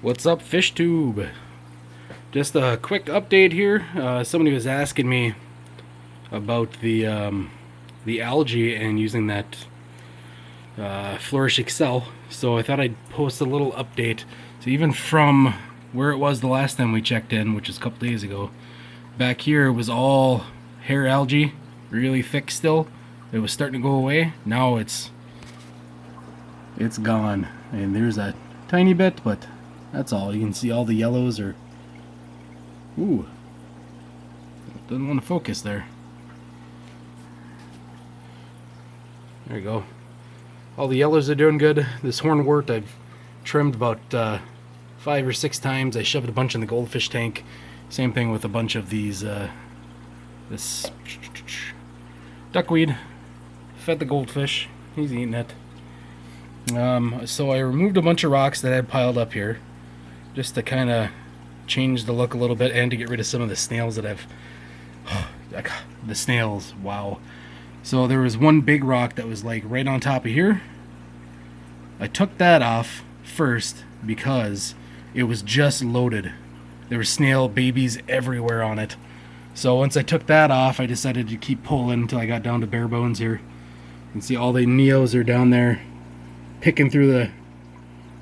What's up, FishTube? Just a quick update here. Somebody was asking me about the algae and using that Flourish Excel, so I thought I'd post a little update. So even from where it was the last time we checked in, which is a couple days ago, back here it was all hair algae, really thick still. It was starting to go away. Now it's gone, and there's a tiny bit, but that's all. You can see all the yellows are... Ooh. Doesn't want to focus there. There you go. All the yellows are doing good. This hornwort I've trimmed about 5 or 6 times. I shoved a bunch in the goldfish tank. Same thing with a bunch of these, this duckweed. Fed the goldfish. He's eating it. So I removed a bunch of rocks that I had piled up here, just to kind of change the look a little bit and to get rid of some of the snails that I've... the snails, wow. So there was one big rock that was like right on top of here. I took that off first because it was just loaded. There were snail babies everywhere on it. So once I took that off, I decided to keep pulling until I got down to bare bones here. You can see all the neos are down there picking through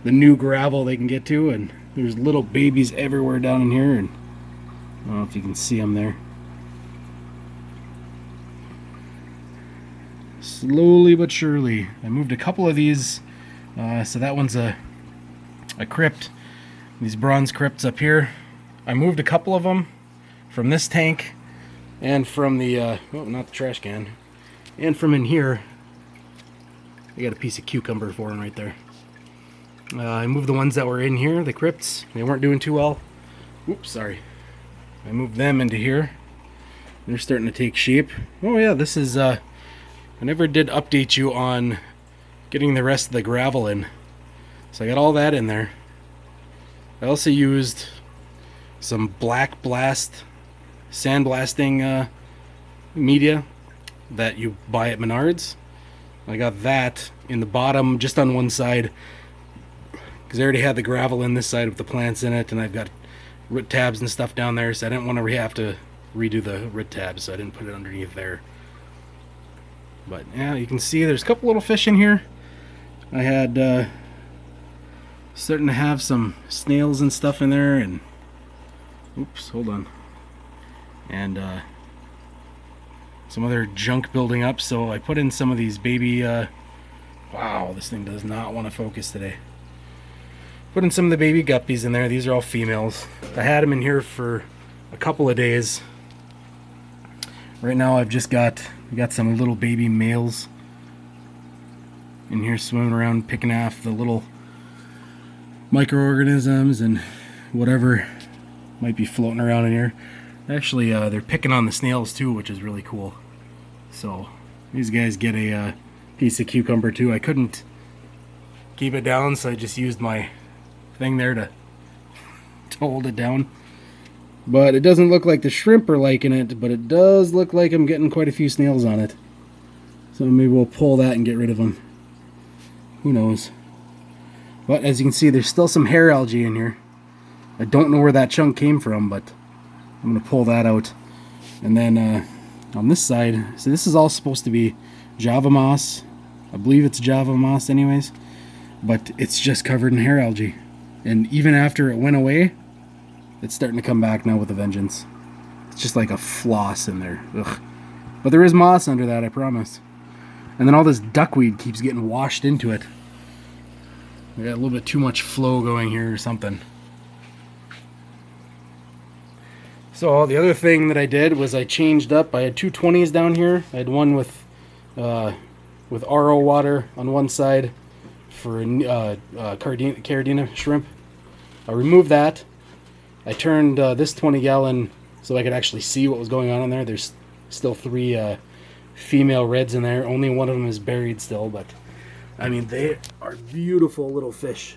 the new gravel they can get to, and there's little babies everywhere down in here, and I don't know if you can see them there. Slowly but surely. I moved a couple of these, so that one's a crypt. These bronze crypts up here. I moved a couple of them from this tank and from the, oh, not the trash can, and from in here. I got a piece of cucumber for them right there. I moved the ones that were in here, the crypts. They weren't doing too well. Oops, sorry. I moved them into here. They're starting to take shape. Oh yeah, this is, I never did update you on getting the rest of the gravel in. So I got all that in there. I also used some black blast sandblasting media that you buy at Menards. I got that in the bottom, just on one side, because I already had the gravel in this side with the plants in it, and I've got root tabs and stuff down there, so I didn't want to have to redo the root tabs, so I didn't put it underneath there. But yeah, you can see there's a couple little fish in here. I had starting to have some snails and stuff in there, and oops, hold on, and some other junk building up, so I put in some of these baby, wow, this thing does not want to focus today. Put in some of the baby guppies in there. These are all females. I had them in here for a couple of days. Right now I've just got some little baby males in here swimming around, picking off the little microorganisms and whatever might be floating around in here. Actually, they're picking on the snails too, which is really cool. So these guys get a piece of cucumber too. I couldn't keep it down, so I just used my thing there to hold it down. But it doesn't look like the shrimp are liking it, but it does look like I'm getting quite a few snails on it. So maybe we'll pull that and get rid of them. Who knows? But as you can see, there's still some hair algae in here. I don't know where that chunk came from, but I'm going to pull that out. And then on this side, so this is all supposed to be Java moss. I believe it's Java moss anyways. But it's just covered in hair algae. And even after it went away, it's starting to come back now with a vengeance. It's just like a floss in there. Ugh. But there is moss under that, I promise. And then all this duckweed keeps getting washed into it. We got a little bit too much flow going here or something. So the other thing that I did was I changed up. I had two 20s down here. I had one with RO water on one side for Cardina shrimp. I removed that. I turned this 20-gallon so I could actually see what was going on in there. There's still 3 female reds in there. Only one of them is buried still, but I mean, they are beautiful little fish.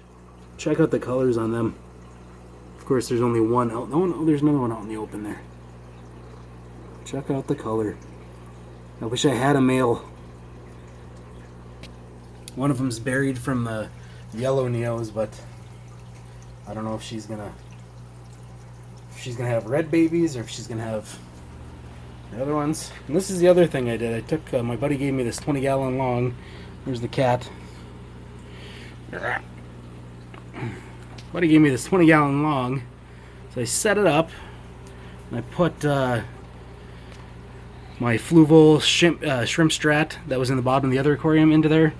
Check out the colors on them. Of course, there's only one out. Oh, there's another one out in the open there. Check out the color. I wish I had a male. One of them's buried from the yellow neos, but I don't know if she's gonna have red babies or if she's gonna have the other ones. And this is the other thing I did. I took my buddy gave me this 20-gallon long. There's the cat. Buddy gave me this 20-gallon long, so I set it up and I put my fluval shrimp strat that was in the bottom of the other aquarium into there.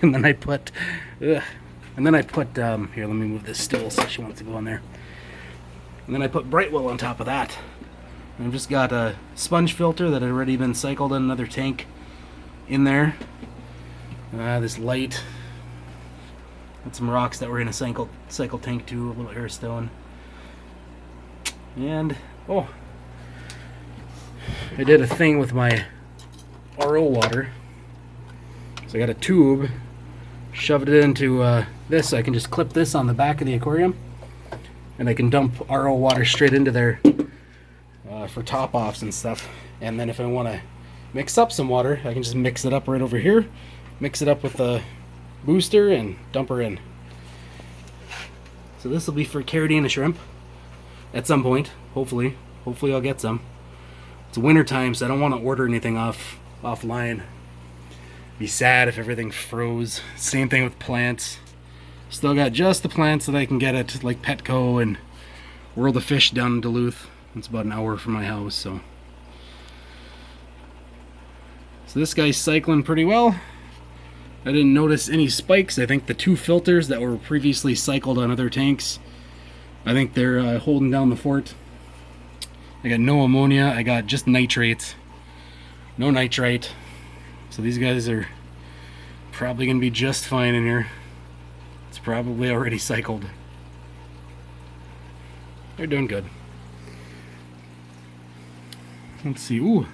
And then I put here, let me move this stool so she wants to go in there. And then I put Brightwell on top of that. And I've just got a sponge filter that had already been cycled in another tank in there. This light. And some rocks that were in a cycle tank too, a little airstone. And, oh, I did a thing with my RO water. So I got a tube, shoved it into this, so I can just clip this on the back of the aquarium. And I can dump RO water straight into there for top-offs and stuff. And then if I want to mix up some water, I can just mix it up right over here. Mix it up with the booster and dump her in. So this will be for Caridina shrimp at some point, hopefully. Hopefully I'll get some. It's winter time, so I don't want to order anything offline. Be sad if everything froze. Same thing with plants. Still got just the plants that I can get at like Petco and World of Fish down in Duluth. It's about an hour from my house, so this guy's cycling pretty well. I didn't notice any spikes. I think the two filters that were previously cycled on other tanks, I think they're holding down the fort. I got no ammonia. I got just nitrates. No nitrite. So these guys are probably going to be just fine in here. It's probably already cycled. They're doing good. Let's see. Ooh.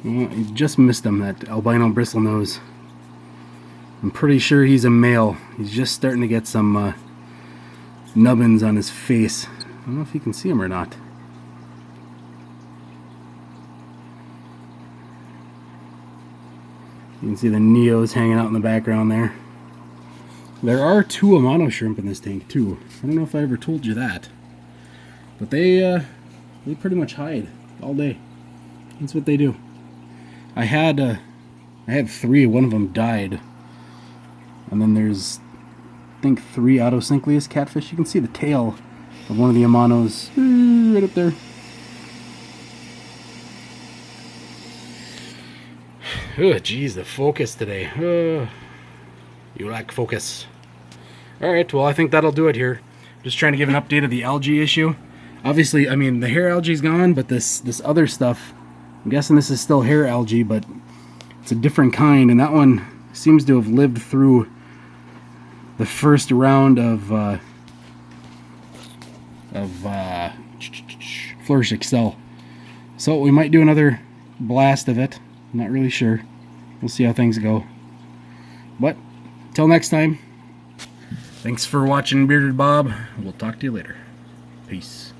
You just missed him, that albino bristlenose. I'm pretty sure he's a male. He's just starting to get some nubbins on his face. I don't know if you can see him or not. You can see the neos hanging out in the background there. There are two amano shrimp in this tank too. I don't know if I ever told you that, but they pretty much hide all day. That's what they do. I had three. One of them died, and then there's, I think, 3 autosyncleus catfish. You can see the tail of one of the amanos right up there. Oh, geez, the focus today. You lack focus. Alright, well, I think that'll do it here. Just trying to give an update of the algae issue. Obviously, I mean, the hair algae's gone, but this other stuff, I'm guessing this is still hair algae, but it's a different kind, and that one seems to have lived through the first round of Flourish Excel. So we might do another blast of it. I'm not really sure. We'll see how things go. But till next time, thanks for watching Bearded Bob. We'll talk to you later. Peace.